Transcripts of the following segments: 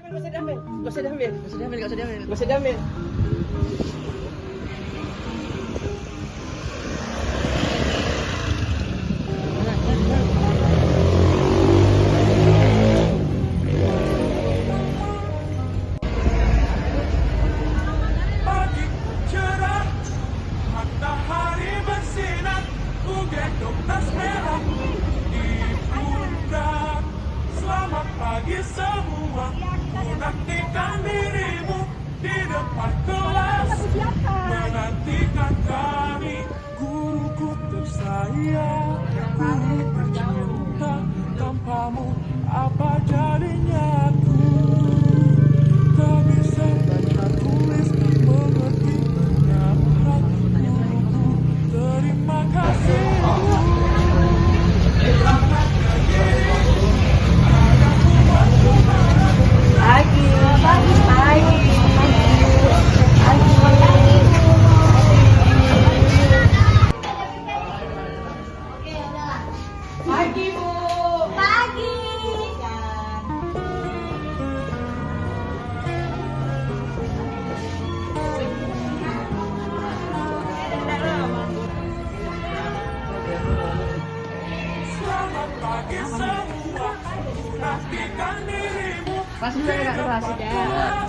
Gak usah diambil. Pagi cerah, matahari bersinar, ku gendong tas merah di pundak. Selamat pagi semua, ku nantikan dirimu di depan kelas, menantikan kami. Guruku tersayang, guru tercinta, tanpamu apa jadinya aku? Tak bisa baca tulis, mengerti ternyata guruku. Terima kasih. Pagi, Bu. Pagi. Selamat pagi semua, ku nantikan dirimu. Masih sudah kelas sudah.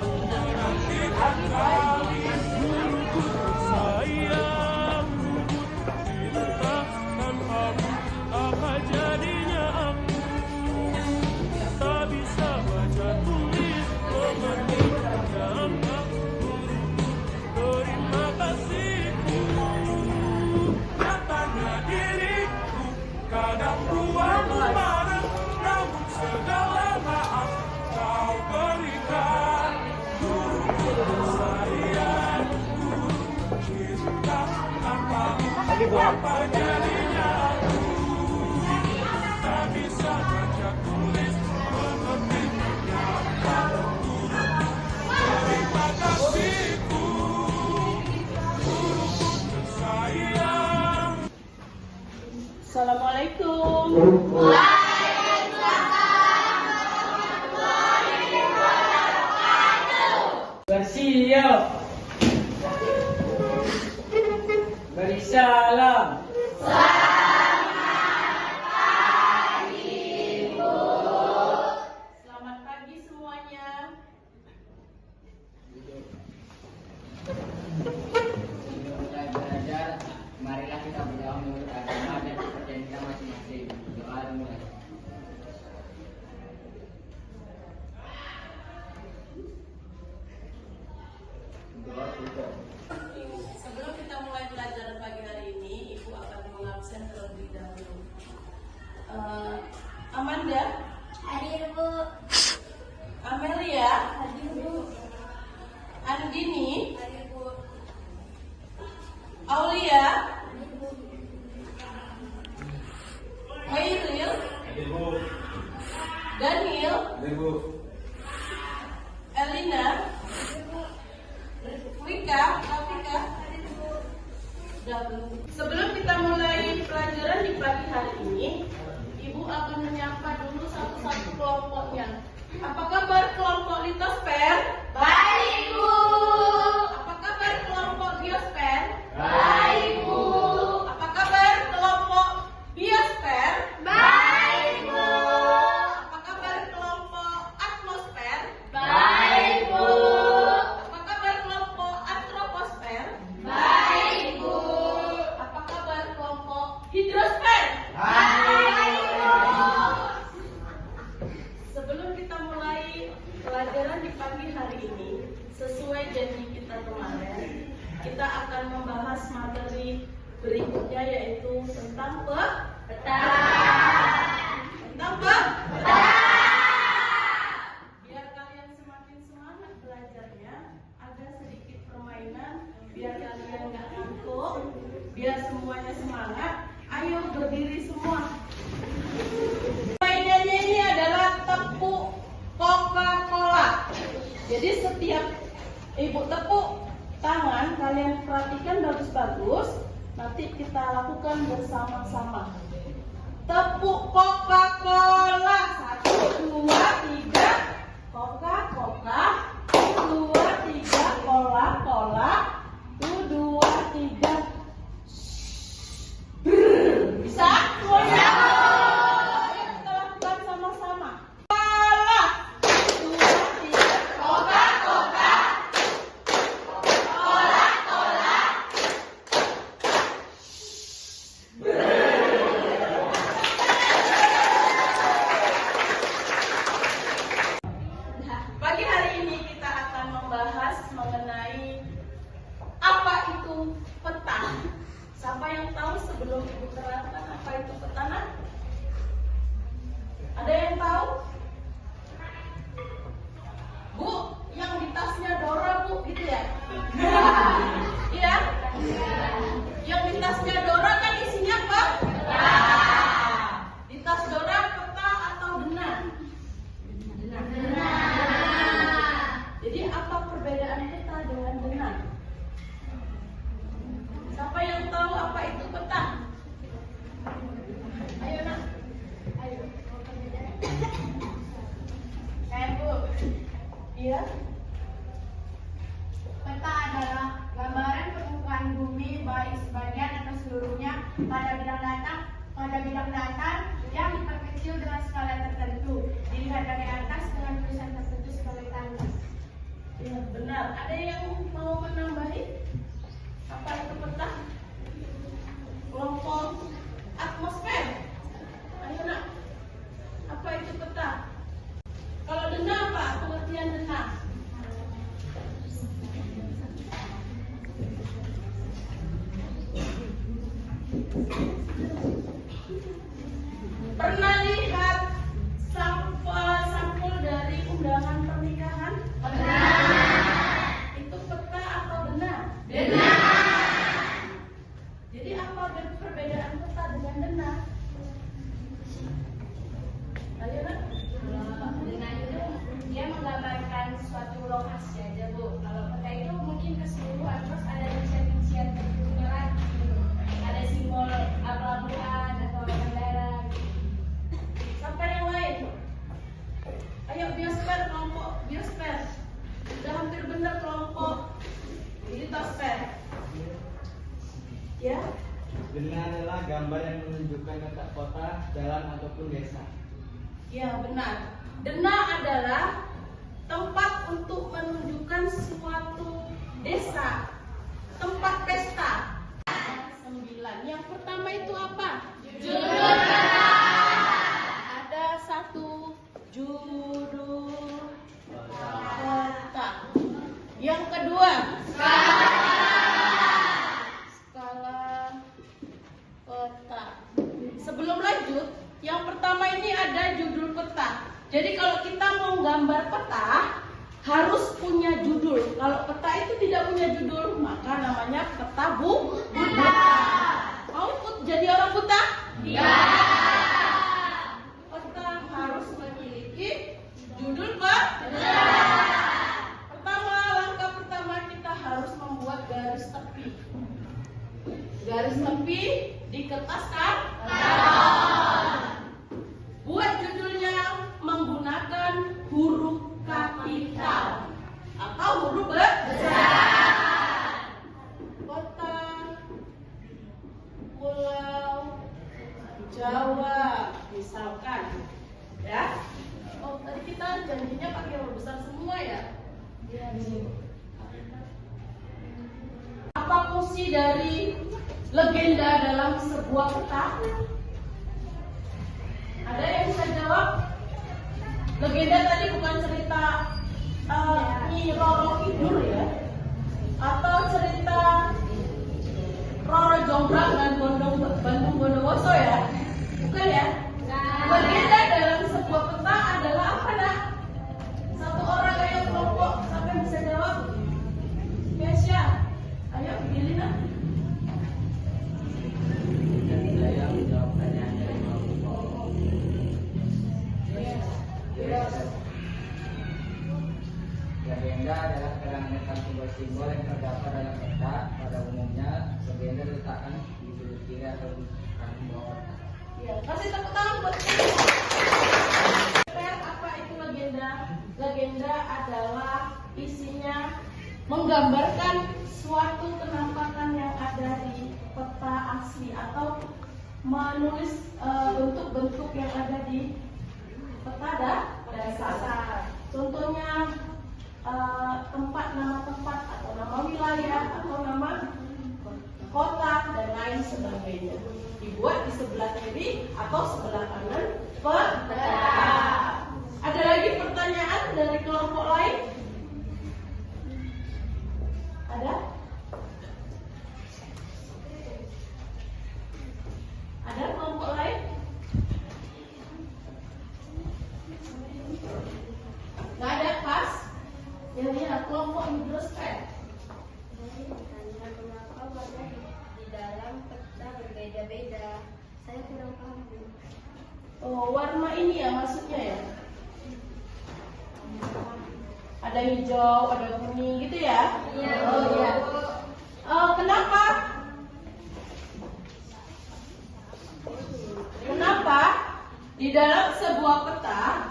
Menantikan kami. Guruku tersayang, guruku tercinta, tanpamu apa jadinya aku? Tak bisa baca tulis, mengerti ternyata guruku. Terima kasihku. Nyatanya diriku kadang buatmu marah, namun segala maaf kau berikan. Guruku tersayang, guruku cinta, tanpamu apa jadinya aku? Tak bisa baca tulis, mengerti ternyata guruku. Terima kasihku, guruku tersayang. Assalamualaikum. Bersiap. Beri salam. Selamat pagi semuanya. Mulai belajar, marilah kita berdoa menurut agama dan kepercayaan kita masing-masing. Doa dimulai. Doa tutup. Sebelum kita mulai pelajaran pagi hari ini, Ibu akan mengabsen terlebih dahulu. Amanda, Hadir, Bu. Amelia, Hadir, Bu. Andini, Hadir, Bu. Aulia, Hadir, Bu. Hairil, Daniel, Elina, Rika, Rafika. Sebelum kita mulai pelajaran di pagi hari ini, Ibu akan menyapa dulu satu-satu kelompoknya. Apa kabar kelompok litosfer? Baik, Bu. Apa kabar kelompok biosfer? Baik, Bu. Apa kabar kelompok biosfer? Baik, Bu. Apa kabar kelompok atmosfer? Baik, Bu. Apa kabar kelompok antroposfer? Baik, Bu. Apa kabar kelompok hidrosfer? Baik, Bu. Sebelum kita mulai pelajaran di pagi hari ini, sesuai janji kita kemarin, kita akan membahas materi berikutnya, yaitu tentang Petang. biar kalian semakin semangat belajarnya, ada sedikit permainan biar kalian nggak ngantuk, biar semuanya semangat. Ayo berdiri semua. Mainannya ini adalah tepuk Coca-Cola. Jadi setiap Ibu tepuk tangan, kalian perhatikan bagus-bagus. Nanti kita lakukan bersama-sama. Tepuk Coca-Cola. 1, 2, 3. Coca Ya. Peta adalah gambaran permukaan bumi baik sebagian atau seluruhnya pada bidang datar yang diperkecil dengan skala tertentu. Dilihat dari atas dengan tulisan tertentu sebagai tanda. Ya, benar. Ada yang mau menambahi? Apa itu peta? Kelompok atmosfer. Ayo nak. Apa itu peta? Kalau dena apa? Pengertian dena. Pernah lihat sampul dari undangan pernikahan? Itu peta atau dena? Dena. Jadi apa perbedaan peta dengan dena? Ayo nak. Dena itu dia menggambarkan suatu lokasi aja, Bu. Kalau peta itu mungkin keseluruhan, terus ada rincian-rincian tertentunya lagi. Ada simbol pelabuhan atau bandara. Sampai yang lain. Ayo biosfer, kelompok biosfer. Sudah hampir benar kelompok litosfer. Ya. Dena adalah gambar yang menunjukkan letak kota, jalan ataupun desa. Ya, benar. Dena adalah tempat untuk menunjukkan suatu desa, tempat pesta. 9. Yang pertama itu apa? Judul peta. Ada satu judul peta. Yang kedua, skala peta. Sebelum lanjut, yang pertama ini ada judul peta. Jadi kalau kita mau gambar peta, harus punya judul. Kalau peta itu tidak punya judul, maka namanya peta buta. Mau jadi orang buta? Ya. Peta harus memiliki judul peta. Pertama, langkah pertama kita harus membuat garis tepi. Garis tepi di kertas karton. Buat judulnya menggunakan huruf kapital atau huruf besar. Kota Pulau Jawa misalkan, ya. Oh, tadi kita janjinya pakai huruf besar semua ya. Apa fungsi dari legenda dalam sebuah peta? Ada yang bisa jawab? Legenda tadi bukan cerita Nyi Roro Kidul ya, atau cerita Roro Jomblang dan Bandung Bondowoso ya, bukan ya? Legenda dalam sebuah peta adalah apa nak? Satu orang ayo kelompok, siapa yang bisa jawab? Kesya, ayo pilih nak. Saya menjawab pertanyaan dari kelompok. Legenda adalah kerangka simbol-simbol yang terdapat dalam peta. Pada umumnya, legenda diletakkan di sudut kiri atau di kanan bawah. Ya, kasih tepuk tangan buat apa itu legenda? Legenda adalah isinya menggambarkan suatu penampakan yang ada di peta asli atau menulis bentuk-bentuk yang ada di peta dasar. Contohnya nama tempat atau nama wilayah atau nama kota dan lain sebagainya. Dibuat di sebelah kiri atau sebelah kanan peta. Ada lagi pertanyaan dari kelompok lain? Ada? Ada kelompok lain? Nggak ada, pas? Ya, kelompok hidrosfer. Kenapa warna di dalam peta berbeda-beda? Saya kurang paham, Bu. Oh, warna ini ya maksudnya ya? Ada hijau, ada kuning gitu ya? Iya, Oh Bu. iya. Kenapa? Kenapa di dalam sebuah peta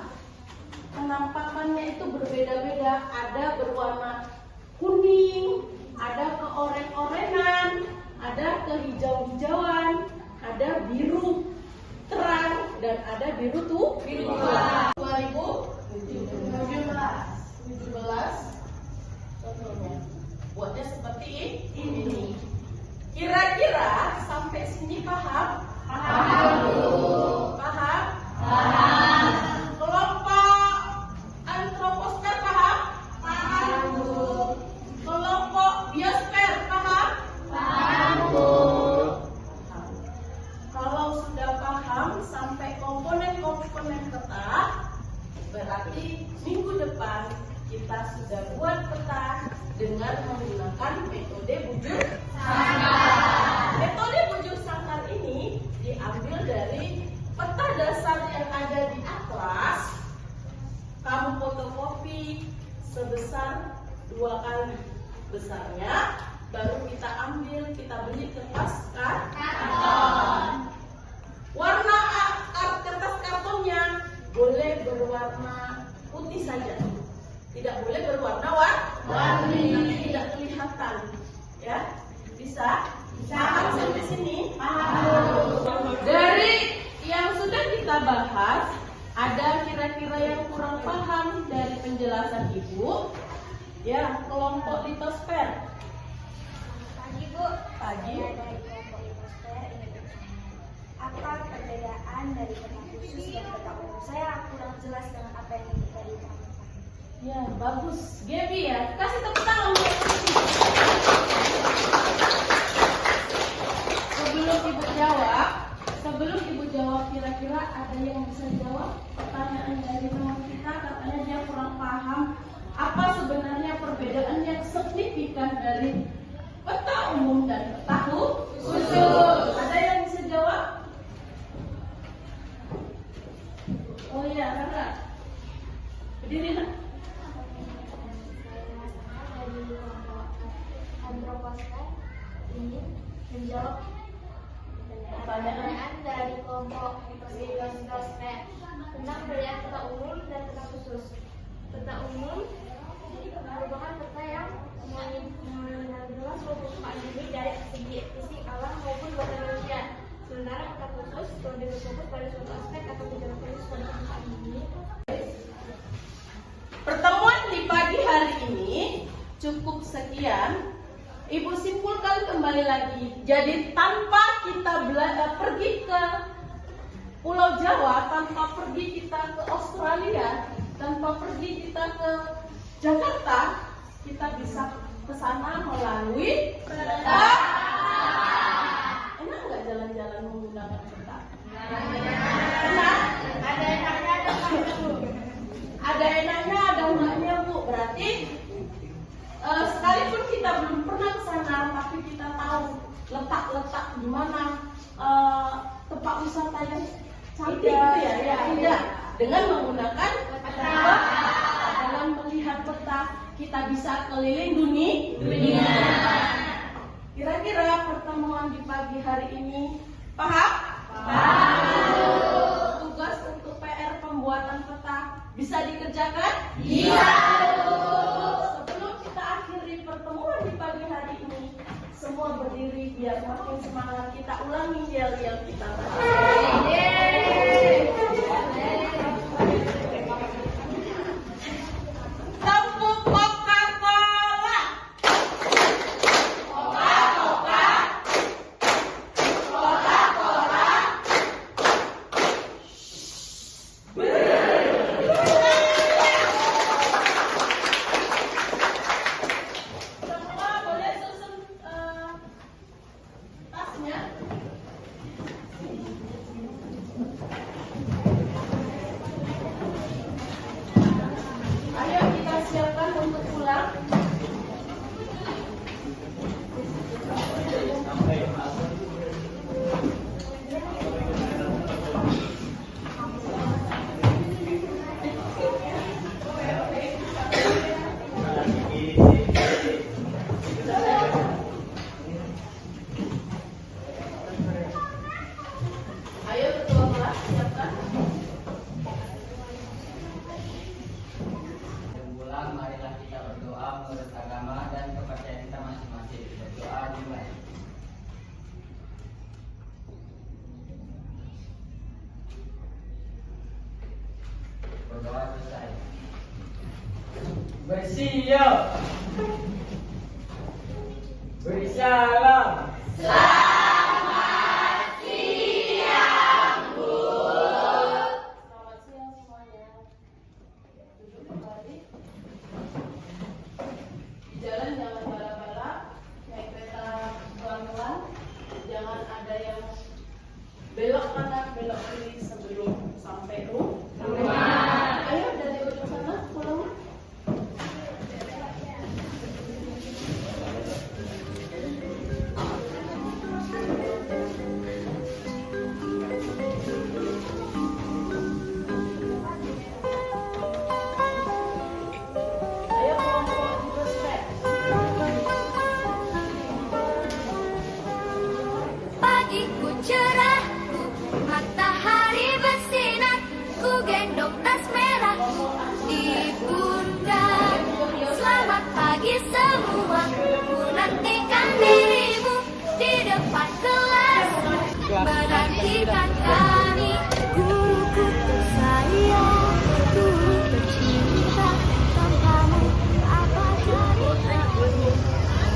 penampakannya itu berbeda-beda. Ada berwarna kuning, ada keoreng-orengan, ada kehijau-hijauan, ada biru terang, dan ada biru tua. 2017 contohnya buatnya seperti ini. Kira-kira sampai sini paham? Paham? Kelompok antroposfer paham? Kelompok biosfer paham? Kalau sudah paham sampai komponen-komponen peta, berarti minggu depan kita sudah buat peta dengan menggunakan metode bujur sangkar. Metode bujur sangkar ini diambil dari peta dasar yang ada di atlas. Kamu fotokopi sebesar 2 kali besarnya, baru kita ambil, kita beli kertas karton. Warna kertas kartonnya boleh berwarna putih saja, tidak boleh berwarna warni, nanti tidak kelihatan, ya. Bisa? Paham sampai sini? Dari yang sudah kita bahas, ada kira-kira yang kurang paham dari penjelasan Ibu? Ya, kelompok litosfer. Pagi Bu. Pagi. Dari kelompok litosfer ini apa perbedaan dari peta khusus dan peta umum? Saya kurang jelas dengan apa yang tadi kamu. Ya, bagus. Gaby ya, kasih tepuk tangan buat Gaby. Sebelum Ibu jawab, kira-kira ada yang bisa jawab pertanyaan dari teman kita? Katanya dia kurang paham apa sebenarnya perbedaan yang signifikan dari peta umum dan peta khusus. Ada yang bisa jawab? Oh iya, Rara. Berdiri nak. Antroposfer ini menjawab Pertanyaan dari kelompok litosfer tentang perbedaan peta umum dan peta khusus. Peta umum merupakan peta yang jelas permukaan bumi dari segi fisik alam maupun buatan manusia. Sementara peta khusus lebih berfokus pada suatu aspek atau gejala khusus pada permukaan bumi. Pertemuan di pagi hari ini cukup sekian. Ibu simpulkan kembali lagi. Jadi tanpa kita pergi ke Pulau Jawa, tanpa pergi kita ke Australia, tanpa pergi kita ke Jakarta, kita bisa ke sana melalui peta. Enak nggak jalan-jalan menggunakan peta? Enak? Ada enaknya, ada enggaknya Bu. Ada enaknya, ada enggaknya Bu. Berarti sekalipun kita belum pernah ke sana, tapi kita tahu letak-letak di mana tempat wisata yang cantik gitu ya, tidak. Dengan menggunakan peta, dalam melihat peta, kita bisa keliling dunia. Kira-kira pertemuan di pagi hari ini paham? Tugas untuk PR pembuatan peta bisa dikerjakan? Iya. Sebelum kita akhiri pertemuan di pagi hari ini, semua berdiri biar makin semangat. Kita ulangi yel-yel kita tadi. Tepuk Coca-Cola. Coca-Cola. Coca-Cola. Semua boleh susun tasnya. Ayo kita siapkan untuk pulang. Ayo ketua kelas siapkan. Berdoa dimulai. Berdoa selesai. Bersiap. Bersalam.